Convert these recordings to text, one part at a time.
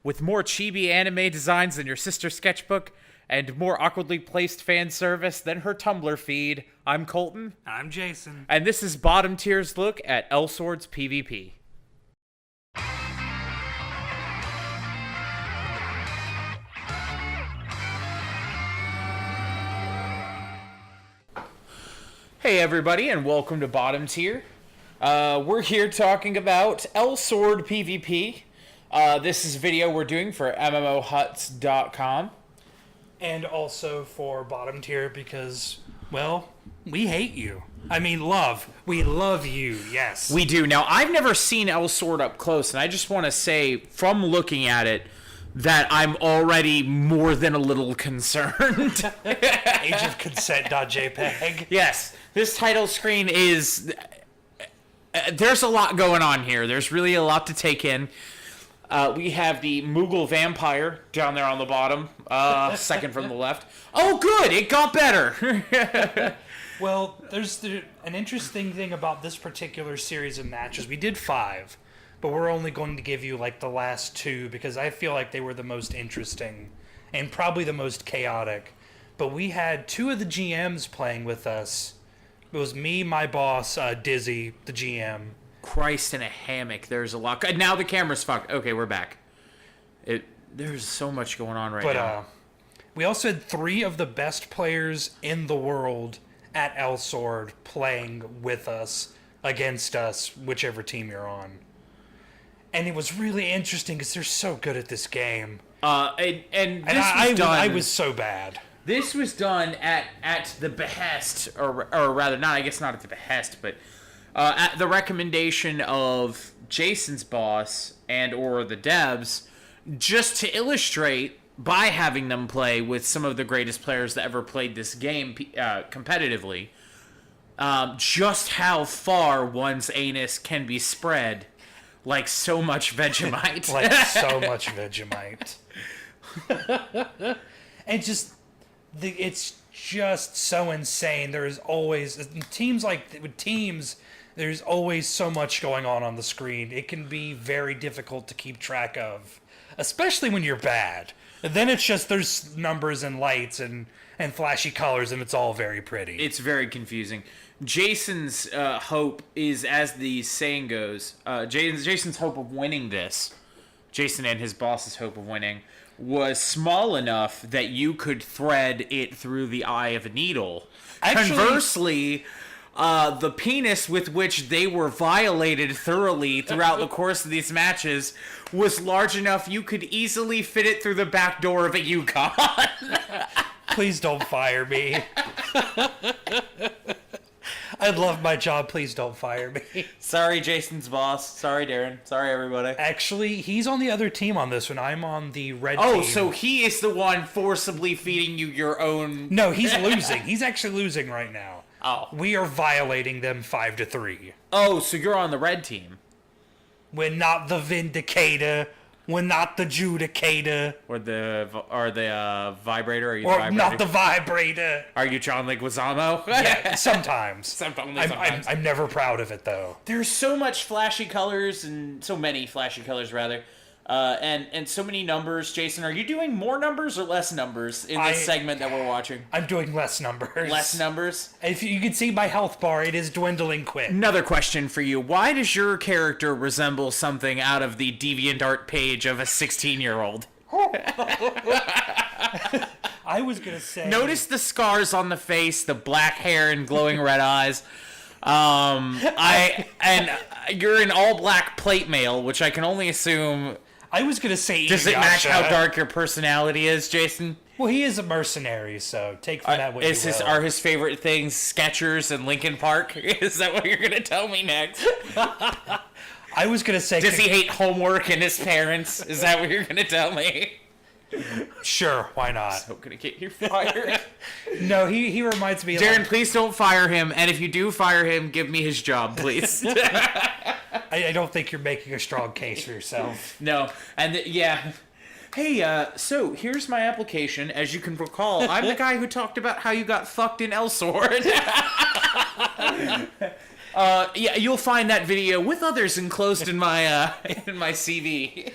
With more chibi anime designs than your sister's sketchbook, and more awkwardly placed fan service than her Tumblr feed, I'm Colton. I'm Jason. And this is Bottom Tier's look at Elsword's PvP. Hey everybody, and welcome to Bottom Tier. We're here talking about Elsword PvP. This is a video we're doing for MMOHuts.com. And also for Bottom Tier because, well, we hate you. I mean, love. We love you, yes. We do. Now, I've never seen Elsword up close, and I just want to say, from looking at it, that I'm already more than a little concerned. Ageofconsent.jpg. Yes, this title screen is... there's a lot going on here. There's really a lot to take in. We have the Moogle Vampire down there on the bottom, second from the left. Oh, good! It got better! Well, there's an interesting thing about this particular series of matches. We did 5, but we're only going to give you, like, the last 2 because I feel like they were the most interesting and probably the most chaotic. But we had 2 of the GMs playing with us. It was me, my boss, Dizzy, the GM. Christ in a hammock. There's a lot. Now the camera's fucked. Okay, we're back. There's so much going on right now. We also had 3 of the best players in the world at Elsword playing with us, against us, whichever team you're on. And it was really interesting because they're so good at this game. I was so bad. This was done at the behest, or rather, not, I guess not at the behest, but at the recommendation of Jason's boss and or the devs, just to illustrate, by having them play with some of the greatest players that ever played this game competitively, just how far one's anus can be spread like so much Vegemite. Like so much Vegemite. And just... it's just so insane. There's always there's always so much going on the screen. It can be very difficult to keep track of, especially when you're bad. And then it's just there's numbers and lights and flashy colors, and it's all very pretty. It's very confusing. Jason's hope is, as the saying goes, Jason's hope of winning this, Jason and his boss's hope of winning, was small enough that you could thread it through the eye of a needle. Actually, conversely, the penis with which they were violated thoroughly throughout the course of these matches was large enough you could easily fit it through the back door of a Yukon. Please don't fire me. I love my job. Please don't fire me. Sorry, Jason's boss. Sorry, Darren. Sorry, everybody. Actually, he's on the other team on this one. I'm on the red team. Oh, so he is the one forcibly feeding you your own... No, he's losing. He's actually losing right now. Oh. We are violating them 5-3. Oh, so you're on the red team. We're not the Vindicator. We're not the Judicator. Or the Vibrator? Are you or the Vibrator? Not the Vibrator. Are you John Leguizamo? Yeah, sometimes. Sometimes. I'm never proud of it, though. There's so much flashy colors, and so many flashy colors, rather. And so many numbers. Jason, are you doing more numbers or less numbers in this segment that we're watching? I'm doing less numbers. Less numbers? If you can see my health bar, it is dwindling quick. Another question for you. Why does your character resemble something out of the DeviantArt page of a 16-year-old? I was going to say... Notice the scars on the face, the black hair and glowing red eyes. You're an all-black plate mail, which I can only assume... I was going to say... Does it match how dark your personality is, Jason? Well, he is a mercenary, so take from that what you will. Are his favorite things Skechers and Linkin Park? Is that what you're going to tell me next? I was going to say... Does he hate homework and his parents? Is that what you're going to tell me? Sure, why not? So going to get you fired. No, he reminds me... Darren, please don't fire him, and if you do fire him, give me his job, please. I don't think you're making a strong case for yourself. No, and yeah. Hey, so here's my application. As you can recall, I'm the guy who talked about how you got fucked in Elsword. Yeah, you'll find that video with others enclosed in my CV.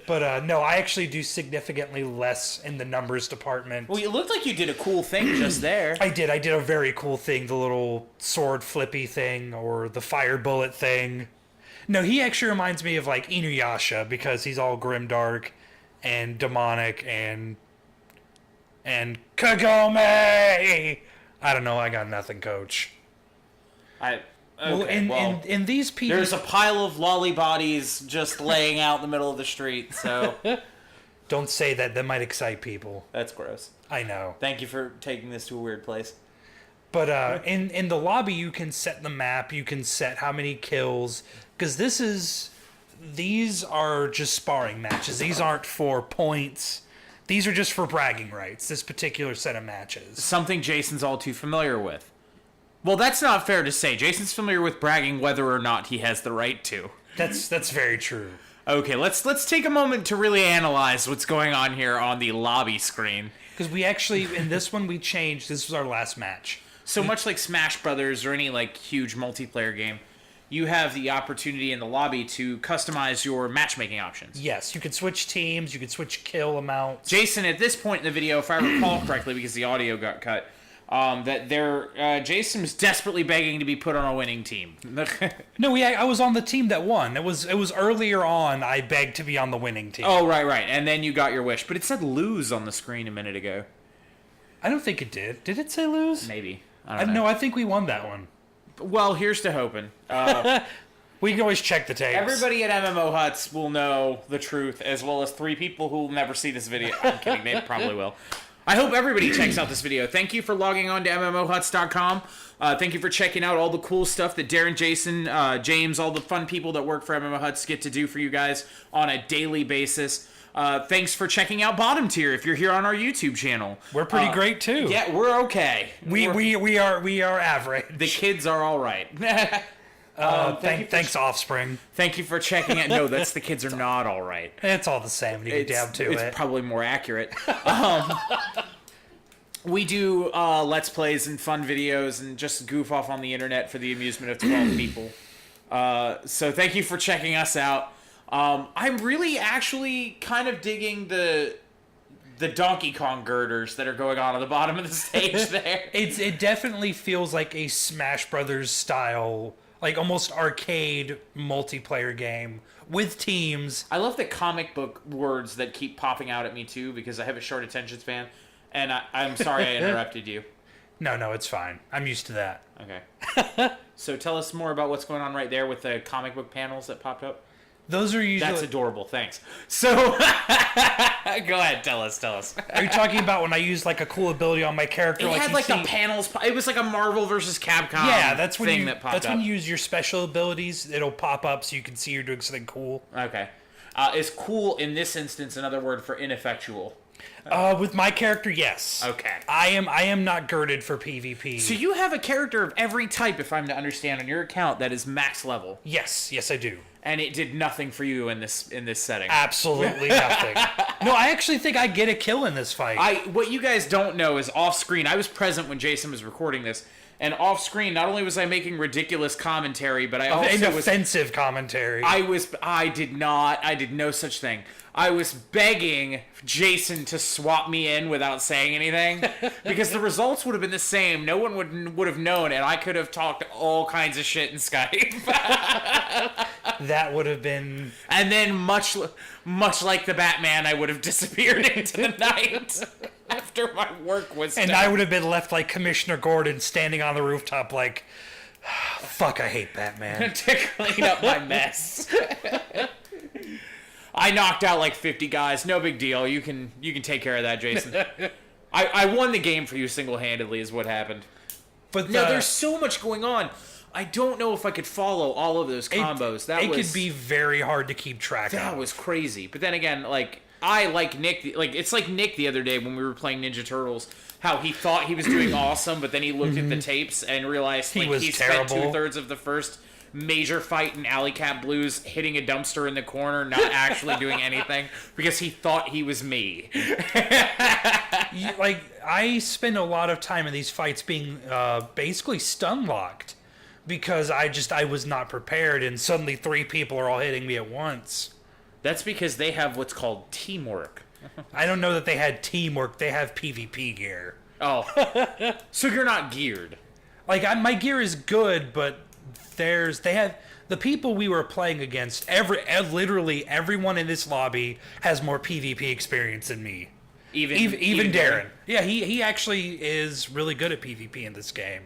But no, I actually do significantly less in the numbers department. Well, it looked like you did a cool thing just there. I did a very cool thing, the little sword flippy thing, or the fire bullet thing. No, he actually reminds me of like Inuyasha, because he's all grimdark and demonic and Kagome! I don't know, I got nothing, coach. In these people, there's a pile of lolly bodies just laying out in the middle of the street, so... Don't say that. That might excite people. That's gross. I know. Thank you for taking this to a weird place. But in the lobby, you can set the map. You can set how many kills. Because these are just sparring matches. These aren't for points. These are just for bragging rights, this particular set of matches. Something Jason's all too familiar with. Well, that's not fair to say. Jason's familiar with bragging whether or not he has the right to. That's very true. Okay, let's take a moment to really analyze what's going on here on the lobby screen. Because we actually, in this one, we changed. This was our last match. So much like Smash Brothers or any like huge multiplayer game, you have the opportunity in the lobby to customize your matchmaking options. Yes, you can switch teams. You can switch kill amounts. Jason, at this point in the video, if I recall correctly, because the audio got cut, Jason was desperately begging to be put on a winning team. No, I was on the team that won. It was earlier on. I begged to be on the winning team. Oh, right, and then you got your wish, but it said lose on the screen a minute ago. I don't think it did. Did it say lose? Maybe. I don't know. No, I think we won that one. Well, here's to hoping. We can always check the tapes. Everybody at MMO Huts will know the truth, as well as 3 people who will never see this video. I'm kidding, they probably will. I hope everybody checks out this video. Thank you for logging on to MMOHuts.com. Thank you for checking out all the cool stuff that Darren, Jason, James, all the fun people that work for MMO Huts get to do for you guys on a daily basis. Thanks for checking out Bottom Tier if you're here on our YouTube channel. We're pretty great too. Yeah, we're okay. We are average. The kids are all right. Thanks, Offspring. Thank you for checking it. No, the kids are not all right. It's all the same when you get down to it. It's probably more accurate. We do Let's Plays and fun videos and just goof off on the internet for the amusement of 12 people. So thank you for checking us out. I'm really actually kind of digging the Donkey Kong girders that are going on the bottom of the stage there. It definitely feels like a Smash Brothers style, like almost arcade multiplayer game with teams. I love the comic book words that keep popping out at me too, because I have a short attention span. And I'm sorry I interrupted you. No, it's fine. I'm used to that. Okay. So tell us more about what's going on right there with the comic book panels that popped up. Those are usually... That's adorable, thanks. So, go ahead, tell us. Are you talking about when I used like a cool ability on my character? It had like the panels, it was like a Marvel versus Capcom that's when thing that popped up. That's when you use your special abilities, it'll pop up so you can see you're doing something cool. Okay. Is cool in this instance another word for ineffectual? With my character, yes. Okay. I am not girded for PvP. So you have a character of every type, if I'm to understand, on your account that is max level. Yes, I do. And it did nothing for you in this setting. Absolutely nothing. No, I actually think I get a kill in this fight. What you guys don't know is off screen. I was present when Jason was recording this, and off screen, not only was I making ridiculous commentary, but I also was offensive commentary. I did no such thing. I was begging Jason to swap me in without saying anything, because the results would have been the same. No one would have known, and I could have talked all kinds of shit in Skype. That would have been... And then, much like the Batman, I would have disappeared into the night after my work was done. And I would have been left like Commissioner Gordon standing on the rooftop like, fuck, I hate Batman. To clean up my mess. I knocked out like 50 guys. No big deal. You can take care of that, Jason. I won the game for you single-handedly is what happened. But no, there's so much going on. I don't know if I could follow all of those combos. It could be very hard to keep track of. That was crazy. But then again, I like Nick. It's like Nick the other day when we were playing Ninja Turtles. How he thought he was doing awesome, but then he looked at the tapes and realized he spent 2/3 of the first major fight in Alley Cat Blues hitting a dumpster in the corner, not actually doing anything, because he thought he was me. I spend a lot of time in these fights being basically stun locked, because I was not prepared, and suddenly 3 people are all hitting me at once. That's because they have what's called teamwork. I don't know that they had teamwork. They have PvP gear. Oh. So you're not geared. Like, my gear is good, but they have... The people we were playing against, literally everyone in this lobby has more PvP experience than me. Even Darren. Yeah, he actually is really good at PvP in this game.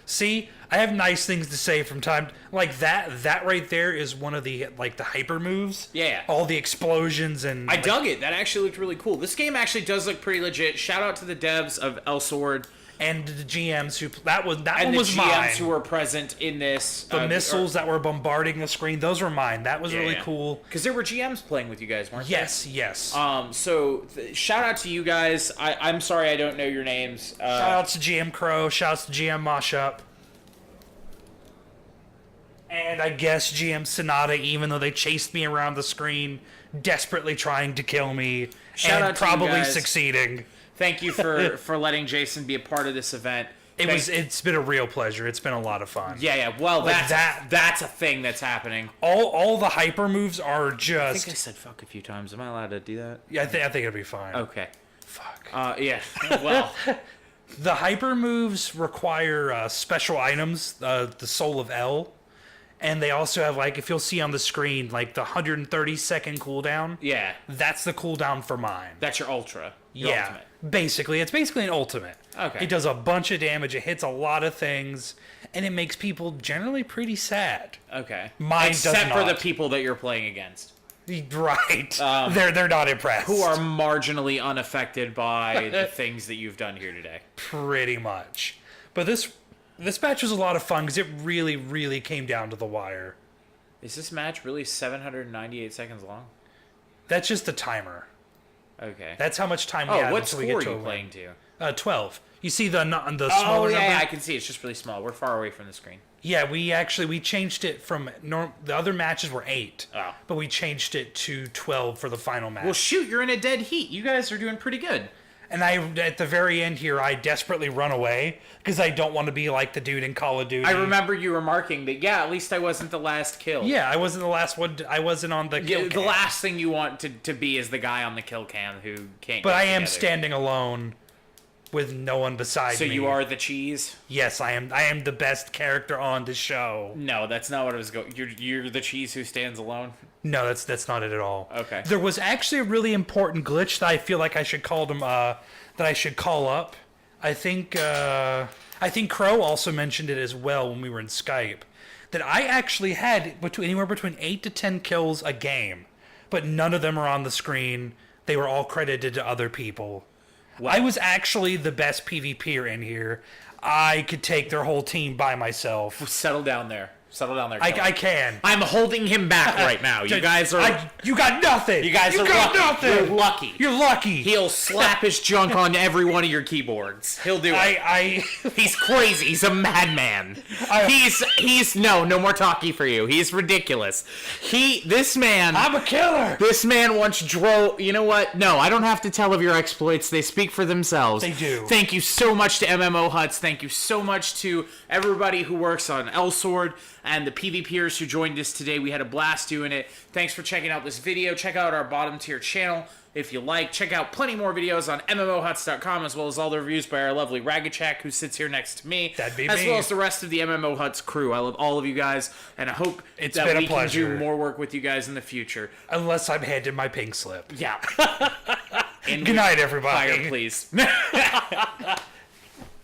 See, I have nice things to say from time... Like, that right there is one of the, like, the hyper moves. Yeah. All the explosions and... I dug it. That actually looked really cool. This game actually does look pretty legit. Shout out to the devs of Elsword. And the GMs who... That one was mine. And the GMs who were present in this. The missiles that were bombarding the screen, those were mine. That was really cool. Because there were GMs playing with you guys, weren't there? Yes. So, shout out to you guys. I'm sorry I don't know your names. Shout outs to GM Crow. Shout outs to GM Mashup. And I guess GM Sonata, even though they chased me around the screen, desperately trying to kill me, Shout out to probably you guys. Succeeding. Thank you for letting Jason be a part of this event. It's been a real pleasure. It's been a lot of fun. Yeah. Well, Like that's a thing that's happening. All the hyper moves are just... I think I said fuck a few times. Am I allowed to do that? Yeah, I think it'll be fine. Okay. Fuck. Yeah. Well... The hyper moves require special items, the Soul of L, and they also have, like, if you'll see on the screen, like the 130-second cooldown. Yeah. That's the cooldown for mine. That's your ultra. Your ultimate. Basically. It's basically an ultimate. Okay. It does a bunch of damage, it hits a lot of things, and it makes people generally pretty sad. Okay. Mine does Except for not. the people that you're playing against. Right. They're not impressed. Who are marginally unaffected by the things that you've done here today. Pretty much. But this match was a lot of fun because it really, really came down to the wire. Is this match really 798 seconds long? That's just the timer. Okay. That's how much time we have what until score we get are to you a playing win. to? 12. You see the smaller number? I can see. It's just really small. We're far away from the screen. Yeah, we changed it from the other matches were 8, but we changed it to 12 for the final match. Well, shoot, you're in a dead heat. You guys are doing pretty good. And at the very end here, I desperately run away because I don't want to be like the dude in Call of Duty. I remember you remarking that, at least I wasn't the last kill. Yeah, I wasn't the last one. I wasn't on the kill cam. The last thing you want to be is the guy on the kill cam who can't But get I am together. standing alone with no one beside me. So you are the cheese? Yes, I am. I am the best character on the show. No, that's not what I was going. You're the cheese who stands alone? No, that's not it at all. Okay. There was actually a really important glitch that I feel like I should call up. I think Crow also mentioned it as well when we were in Skype. That I actually had anywhere between 8 to 10 kills a game, but none of them are on the screen. They were all credited to other people. Wow. I was actually the best PvPer in here. I could take their whole team by myself. Settle down there. I can. I'm holding him back right now. You guys are... you got nothing. You guys are got lucky. nothing. You're lucky. You're lucky. He'll slap his junk on every one of your keyboards. He'll do it. He's crazy. He's a madman. He's no more talkie for you. He's ridiculous. This man... I'm a killer. This man once drove... You know what? No, I don't have to tell of your exploits. They speak for themselves. They do. Thank you so much to MMOHuts. Thank you so much to everybody who works on Elsword and the PvPers who joined us today. We had a blast doing it. Thanks for checking out this video. Check out our bottom tier channel if you like. Check out plenty more videos on MMOHuts.com, as well as all the reviews by our lovely Raggachak, who sits here next to me. That'd be as me. well as the rest of the MMOHuts crew. I love all of you guys, and I hope it's that been we a pleasure. can do more work with you guys in the future. Unless I'm handed my pink slip. Yeah. Good night, everybody. Fire, please.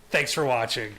Thanks for watching.